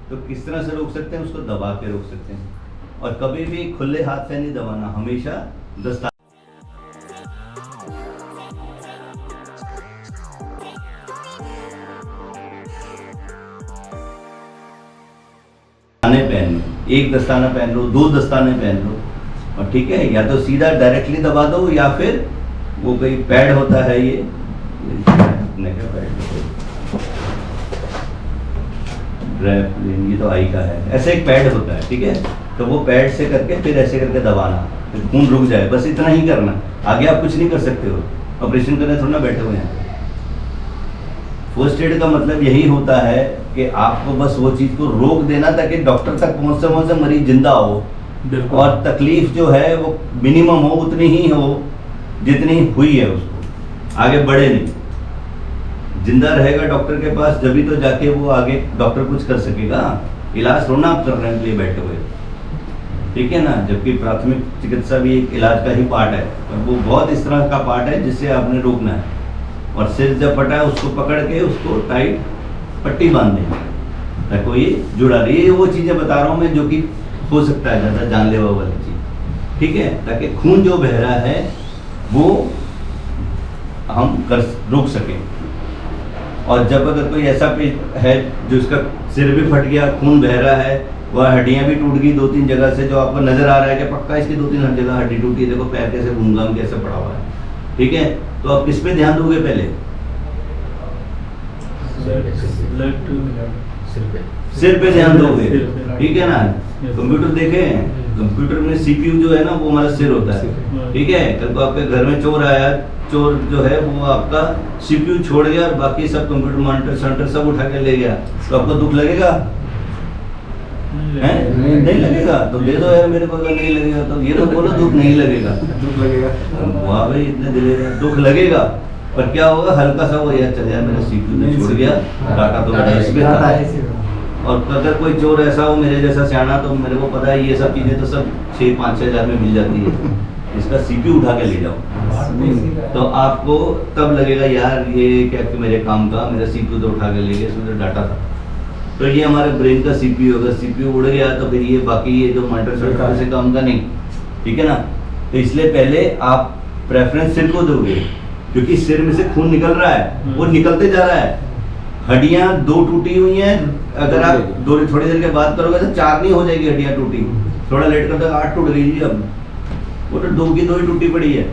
तो किस तरह से रोक सकते हैं? उसको दबा के रोक सकते हैं। और कभी भी खुले हाथ से नहीं दबाना, हमेशा दस्ताने पहन लो, एक दस्ताना पहन लो, 2 दस्ताने पहन लो, और ठीक है, या तो सीधा डायरेक्टली दबा दो, या फिर वो कोई पैड होता है, ये तो आई का है, ऐसे एक पैड होता है, ठीक है, तो वो पैड से करके फिर ऐसे करके दबाना, फिर खून रुक जाए, बस इतना ही करना, आगे आप कुछ नहीं कर सकते हो। ऑपरेशन करने थोड़ा ना बैठे हुए हैं। फर्स्ट एड का मतलब यही होता है कि आपको बस वो चीज को रोक देना, ताकि डॉक्टर तक पहुंचते मरीज जिंदा हो, और तकलीफ जो है वो मिनिमम हो, उतनी ही हो जितनी हुई है, उसको आगे बढ़े नहीं। जिंदा रहेगा डॉक्टर के पास, जब भी तो जाके वो आगे डॉक्टर कुछ कर सकेगा। इलाज थोड़ा आप करने के लिए बैठे हुए, ठीक है ना। जबकि प्राथमिक चिकित्सा भी एक इलाज का ही पार्ट है, और वो बहुत इस तरह का पार्ट है जिससे आपने रोकना है। और सिर जब फटा है उसको पकड़ के उसको टाइट पट्टी बांध देंगे, देखो ये जुड़ा रही है। वो चीज़ें बता रहा हूँ मैं जो कि हो सकता है ज़्यादा जानलेवा वाली चीज़, ठीक है, ताकि खून जो बह रहा है वो हम रोक सकें। और जब अगर कोई ऐसा है जो इसका सिर भी फट गया, खून बह रहा है, वह हड्डियाँ भी टूट गई 2-3 जगह से, जो आपको नजर आ रहा है कि पक्का इसकी 2-3 जगह हड्डी टूटी है, देखो पैर कैसे घूम कैसे पड़ा हुआ है, ठीक है, तो आप किस पे ध्यान दोगे? पहले सिर पे ध्यान दोगे, ठीक है ना। कंप्यूटर देखे, कंप्यूटर में सीपीयू जो है ना वो हमारा सिर होता है, ठीक है। कल को आपके घर में चोर आया, चोर जो है वो आपका सीपीयू छोड़ गया और बाकी सब कंप्यूटर मॉनिटर सेंटर सब उठा के ले गया, तो आपको दुख लगेगा? नहीं लगेगा। तो दे दो यार मेरे को, अगर नहीं लगेगा तो ये तो बोलो दुख नहीं लगेगा। दुख लगेगा, वाह भाई इतने दिलेर, दुख लगेगा। पर क्या होगा? हल्का सा वो यार चल यार मेरा सीपीयू ने छोड़ गया, डाटा तो मेरा इसमें था। और अगर कोई चोर ऐसा हो मेरे जैसा सियाना, तो मेरे को पता है ये सब चीजें तो सब 6-5-6 हज़ार में मिल जाती है, इसका सीपीयू उठा के ले जाओ, तो आपको तब लगेगा यार ये क्या कि मेरे काम का, मेरा सीपीयू तो उठा के ले गया, इसमें तो डाटा था। तो ये हमारे ब्रेन का सीपीयू होगा, सीपीयू उड़ गया तो फिर ये बाकी ये जो मॉनिटर सेंटर से काम का नहीं, ठीक है ना। तो इसलिए पहले आप प्रेफरेंस सिर को दोगे, क्योंकि सिर में से खून निकल रहा है, वो निकलते जा रहा है। हड्डियां 2 टूटी हुई हैं, अगर आप थोड़ी देर के बाद करोगे तो 4 नहीं हो जाएगी हड्डियां टूटी, थोड़ा लेट कर 8 टूट गई जी, अब वो तो 2 की 2 ही टूटी पड़ी है,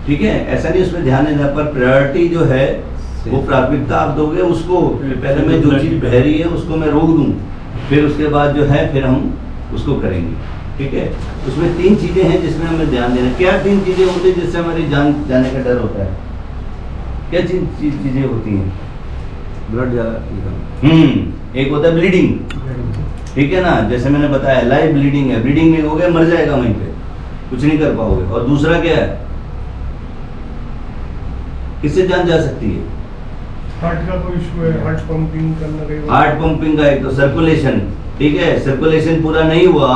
ठीक है। ऐसा नहीं उसमें ध्यान देना, पर प्रायोरिटी जो है वो प्राथमिकता आप दोगे उसको। पहले मैं जो चीज़ बह रही है उसको मैं रोक दूं, फिर उसके बाद जो है फिर हम उसको करेंगे, ठीक है। उसमें 3 चीज़ें हैं जिसमें हमें ध्यान देना। क्या 3 चीज़ें होती हैं जिससे हमारी जान जाने का डर होता है? क्या चीज़ें होती हैं? ब्लड ज़्यादा, एक होता है ब्लीडिंग, ठीक है ना, जैसे मैंने बताया लाइव ब्लीडिंग है, ब्लीडिंग नहीं हो गया मर जाएगा वहीं पे, कुछ नहीं कर पाओगे। और दूसरा क्या है, किससे जान जा सकती है? हार्ट का कोई इशू है, हार्ट पंपिंग करना रहेगा, हार्ट पंपिंग का एक तो सर्कुलेशन, ठीक है, सर्कुलेशन पूरा नहीं हुआ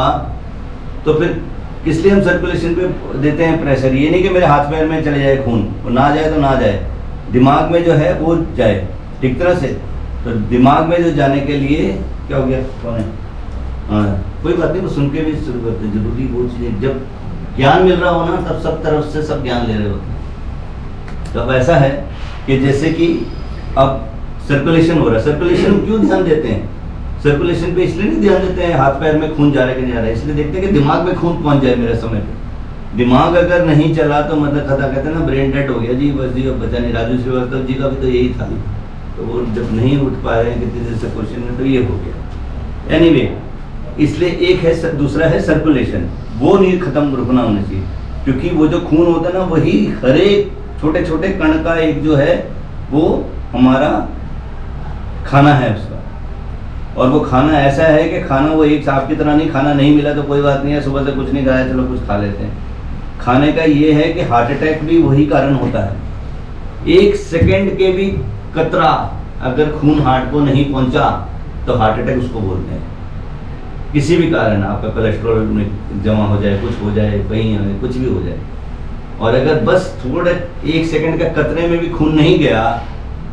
तो फिर किस लिए हम सर्कुलेशन पे देते हैं प्रेशर? ये नहीं कि मेरे हाथ पैर में चले जाए खून, वो ना जाए तो ना जाए, दिमाग में जो है वो जाए ठीक तरह से। तो दिमाग में जो जाने के लिए क्या हो गया, कौन है? हाँ कोई बात नहीं, वो सुन के भी शुरू करते हैं। जरूरी वो चीज़ें जब ज्ञान मिल रहा हो ना तब सब तरफ से सब ज्ञान ले रहे होते हैं। तो अब ऐसा है कि जैसे कि अब सर्कुलेशन हो रहा है, सर्कुलेशन क्यों ध्यान देते हैं? सर्कुलेशन पे इसलिए नहीं ध्यान देते हैं हाथ पैर में खून जा रहा है कि नहीं जा रहा है, इसलिए देखते हैं कि दिमाग में खून पहुंच जाए मेरे समय पे। दिमाग अगर नहीं चला तो मतलब खता कहते हैं ना ब्रेन डेड हो गया जी, बस जी अब बचा नहीं। राजू श्रीवास्तव जी का भी तो यही था, तो वो जब नहीं उठ पाए हैं कितने जैसे क्वेश्चन में तो ये हो गया। एनीवे इसलिए एक है, दूसरा है सर्कुलेशन, वो नहीं खत्म रुकना होना चाहिए, क्योंकि वो जो खून होता है ना वही हर एक छोटे छोटे कण का एक जो है वो हमारा खाना है उसका। और वो खाना ऐसा है कि खाना वो एक सांप की तरह नहीं, खाना नहीं मिला तो कोई बात नहीं है, सुबह से कुछ नहीं खाया चलो कुछ खा लेते हैं। खाने का ये है कि हार्ट अटैक भी वही कारण होता है। 1 सेकंड के भी कतरा अगर खून हार्ट को नहीं पहुंचा तो हार्ट अटैक उसको बोलते हैं। किसी भी कारण आपका कोलेस्ट्रॉल में जमा हो जाए, कुछ हो जाए, कहीं कुछ भी हो जाए, और अगर बस थोड़ा 1 सेकंड का कतरे में भी खून नहीं गया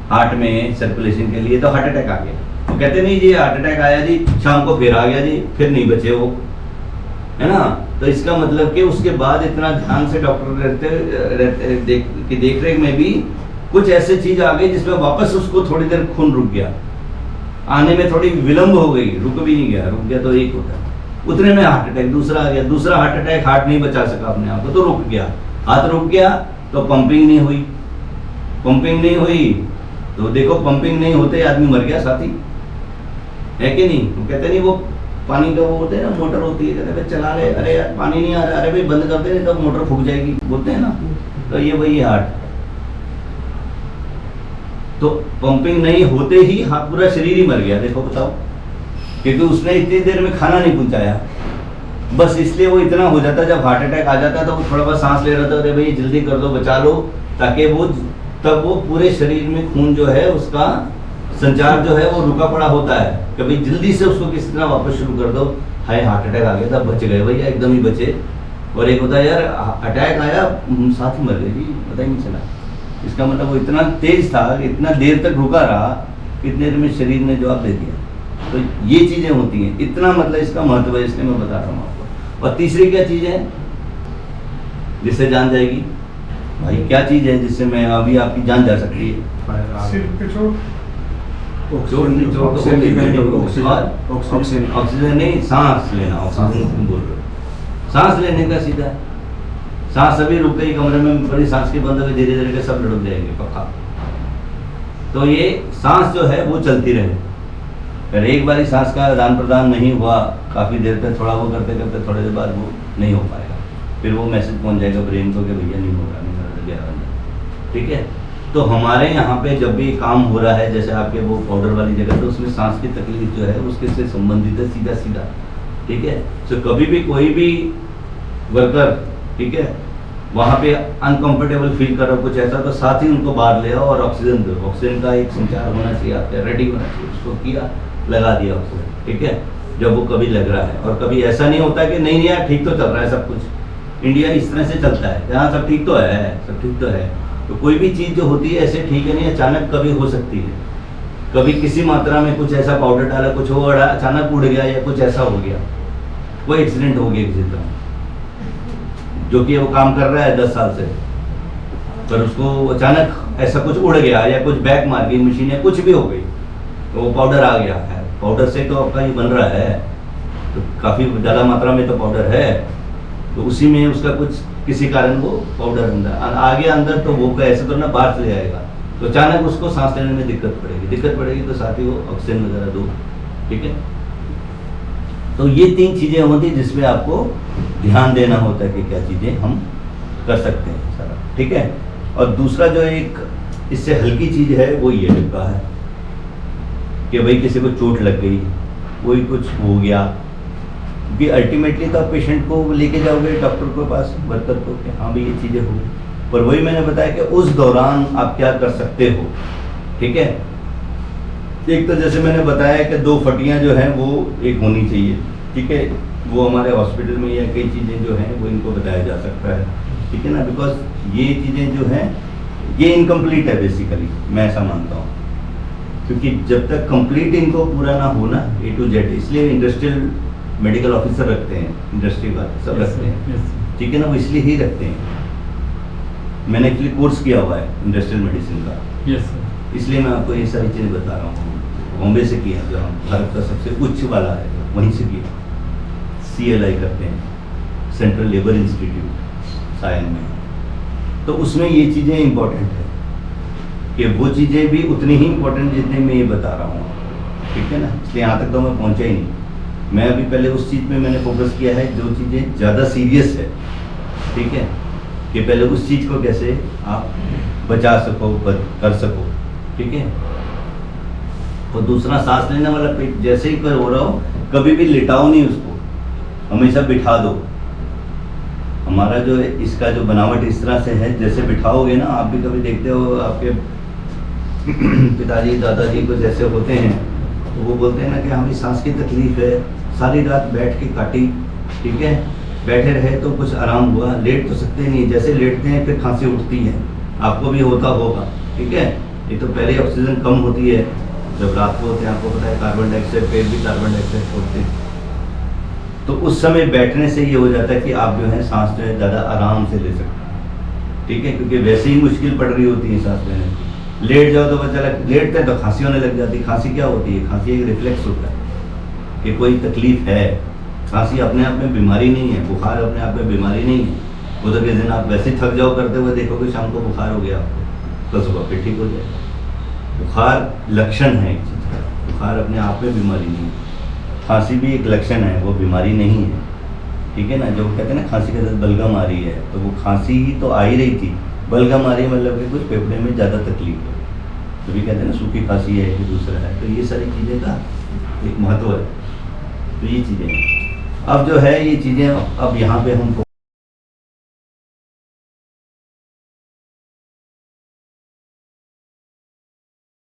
हार्ट में सर्कुलेशन के लिए तो हार्ट अटैक आ गया। कहते नहीं जी हार्ट अटैक आया जी, शाम को फिर आ गया जी, फिर नहीं बचे वो, है ना। तो इसका मतलब कि उसके बाद इतना ध्यान से डॉक्टर रहते देख रेख में भी कुछ ऐसी चीज आ गई जिसमें वापस उसको थोड़ी देर खून रुक गया, आने में थोड़ी विलंब हो गई, रुक भी नहीं गया, रुक गया तो एक होता है, उतने में हार्ट अटैक दूसरा आ गया, दूसरा हार्ट अटैक, हार्ट नहीं बचा सका अपने आप को तो रुक गया, हाथ रुक गया तो पंपिंग नहीं हुई, पंपिंग नहीं हुई तो देखो पंपिंग नहीं होते आदमी मर गया साथी, है कि नहीं। वो कहते नहीं वो पानी का वो होते हैं ना, मोटर होती है, कहते हैं चला ले, अरे यार पानी नहीं आ रहा, अरे भाई बंद कर दे नहीं तो मोटर फूक जाएगी, बोलते हैं ना, तो ये वही हार्ट। तो पंपिंग नहीं होते ही हाथ पूरा शरीर ही मर गया, देखो बताओ, क्योंकि उसने इतनी देर में खाना नहीं पहुंचाया, बस इसलिए वो इतना हो जाता, जब हार्ट अटैक आ जाता तो वो थोड़ा बहुत सांस ले रहा था, अरे भाई जल्दी कर दो बचा लो, ताकि वो तब वो पूरे शरीर में खून जो है उसका संचार जो है वो रुका पड़ा होता है, कभी जल्दी से उसको किसी तरह वापस शुरू कर दो, हाय हार्ट अटैक आ गया था, बच गए भैया, एकदम ही बचे। और एक होता है यार अटैक आया साथ ही मर गए जी, पता ही नहीं चला, इसका मतलब वो इतना तेज था कि इतना देर तक रुका रहा, इतने देर में शरीर ने जवाब दे दिया। तो ये चीजें होती हैं, इतना मतलब इसका महत्व है, इसलिए मैं बता रहा हूँ आपको। और तीसरी क्या चीज है जिससे जान जाएगी, भाई क्या चीज है जिससे मैं अभी आपकी जान जा सकती है? सिर पे चोट, ऑक्सीजन नहीं, सांस लेना, ऑक्सीजन बोल रहे, सांस लेने का सीधा, सांस अभी रुक गई कमरे में, बड़ी सांस की बंद हो गई, धीरे धीरे सब लुढ़क जाएंगे पक्का। तो ये सांस जो है वो चलती रहे, अगर एक बार सांस का आदान प्रदान नहीं हुआ काफी देर तक, थोड़ा वो करते करते थोड़ी देर बाद वो नहीं हो पाएगा, फिर वो मैसेज पहुंच जाएगा ब्रेन को कि भैया नहीं होगा, नहीं हो गया, ठीक है। तो हमारे यहाँ पे जब भी काम हो रहा है, जैसे आपके वो पाउडर वाली जगह, तो उसमें सांस की तकलीफ जो है उसके से संबंधित है सीधा सीधा, ठीक है। तो कभी भी कोई भी वर्कर, ठीक है, वहाँ पे अनकंफर्टेबल फील कर रहा हो कुछ ऐसा, तो साथ ही उनको बाहर ले आओ और ऑक्सीजन दो, ऑक्सीजन का एक संचार होना चाहिए, आपका रेडी होना चाहिए, उसको किया लगा दिया ऑक्सीजन, ठीक है, जब वो कभी लग रहा है। और कभी ऐसा नहीं होता कि नहीं यार ठीक तो चल रहा है सब कुछ, इंडिया इस तरह से चलता है, यहाँ सब ठीक तो है, सब ठीक तो है। तो कोई भी चीज़ जो होती है ऐसे ठीक है नहीं, अचानक कभी हो सकती है, कभी किसी मात्रा में कुछ ऐसा पाउडर डाला, कुछ हो अचानक उड़ गया या कुछ ऐसा हो गया, कोई एक्सीडेंट हो गया किसी तरह, जो कि वो काम कर रहा है 10 साल से, पर उसको अचानक ऐसा कुछ उड़ गया या कुछ बैक मार गई मशीन या कुछ भी हो गई, तो वो पाउडर आ गया है, पाउडर से तो आपका ये बन रहा है, तो काफ़ी ज़्यादा मात्रा में तो पाउडर है, तो उसी में उसका कुछ किसी कारण वो पाउडर अंदर आ गया अंदर, तो वो ऐसे तो ना बाहर चले जाएगा, तो अचानक उसको सांस लेने में दिक्कत पड़ेगी तो साथ ही वो ऑक्सीजन वगैरह दो, ठीक है। तो ये 3 चीज़ें होती हैं जिसमें आपको ध्यान देना होता है कि क्या चीज़ें हम कर सकते हैं सारा, ठीक है। और दूसरा जो एक इससे हल्की चीज़ है वो ये डिब्बा है कि भाई किसी को चोट लग गई, कोई कुछ हो गया, क्योंकि अल्टीमेटली तो आप पेशेंट को लेके जाओगे डॉक्टर के पास, वर्कर को, कि हाँ भाई ये चीज़ें हो, पर वही मैंने बताया कि उस दौरान आप क्या कर सकते हो, ठीक है। एक तो जैसे मैंने बताया कि 2 फटियाँ जो हैं वो एक होनी चाहिए, ठीक है, वो हमारे हॉस्पिटल में या कई चीज़ें जो हैं वो इनको बताया जा सकता है, ठीक है ना, बिकॉज ये चीज़ें जो हैं ये इनकम्प्लीट है बेसिकली, मैं ऐसा मानता हूँ, क्योंकि जब तक कंप्लीट इनको पूरा ना हो ना A to Z, इसलिए इंडस्ट्रियल मेडिकल ऑफिसर रखते हैं, इंडस्ट्री वाले सब रखते हैं, ठीक है ना, वो इसलिए ही रखते हैं। मैंने एक्चुअली कोर्स किया हुआ है इंडस्ट्रियल मेडिसिन का, इसलिए मैं आपको ये सारी चीज़ें बता रहा हूँ। बॉम्बे से किया, जो हम भारत का सबसे उच्च वाला है वहीं से किया, CLI करते हैं, सेंट्रल लेबर इंस्टीट्यूट सायन में, तो उसमें ये चीज़ें इंपॉर्टेंट है कि वो चीज़ें भी उतनी ही इंपॉर्टेंट जितनी मैं ये बता रहा हूँ, ठीक है ना, इसलिए यहाँ तक तो मैं पहुँचा ही नहीं। मैं अभी पहले उस चीज़ पे मैंने फोकस किया है जो चीज़ें ज़्यादा सीरियस है, ठीक है, कि पहले उस चीज़ को कैसे आप बचा सको, कर सको, ठीक है। और दूसरा सांस लेने वाला पेट जैसे ही हो रहा हो, कभी भी लिटाओ नहीं उसको, हमेशा बिठा दो। हमारा जो है इसका जो बनावट इस तरह से है, जैसे बिठाओगे ना, आप भी कभी देखते हो आपके पिताजी दादाजी कुछ ऐसे होते हैं, तो वो बोलते हैं ना कि हमें सांस की तकलीफ है, सारी रात बैठ के काटी, ठीक है, बैठे रहे तो कुछ आराम हुआ, लेट तो सकते नहीं, जैसे लेटते हैं फिर खांसी उठती है, आपको भी होता होगा, ठीक है। ये तो पहले ऑक्सीजन कम होती है, जब रात को होते हैं आपको पता है कार्बन डाइऑक्साइड, पेड़ भी कार्बन डाइऑक्साइड छोड़ते हैं। तो उस समय बैठने से ये हो जाता है कि आप जो है सांस जो है ज़्यादा आराम से ले सकते हैं, ठीक है, क्योंकि वैसे ही मुश्किल पड़ रही होती है सांस लेने की। लेट जाओ तो पता लग, लेटते हैं तो खांसी होने लग जाती है। खांसी क्या होती है? खांसी एक रिफ्लेक्स होता है कि कोई तकलीफ है। खांसी अपने आप में बीमारी नहीं है, बुखार अपने आप में बीमारी नहीं है। वो तो किस दिन आप वैसे ही थक जाओ करते हुए, देखोगे शाम को बुखार हो गया आपको, तो सुबह फिर ठीक हो जाएगा। बुखार लक्षण है एक चीज़ का, बुखार अपने आप में बीमारी नहीं है। खांसी भी एक लक्षण है, वो बीमारी नहीं है, ठीक है ना। जो कहते हैं ना खांसी के साथ बलगम आ रही है, तो वो खांसी ही तो आ ही रही थी, बलगम आ रही है मतलब कि कुछ फेफड़े में ज़्यादा तकलीफ है, तो भी कहते हैं ना सूखी खांसी है कि दूसरा है। तो ये सारी चीज़ें का एक महत्व है। तो ये चीज़ें अब जो है ये चीज़ें अब यहाँ पे हम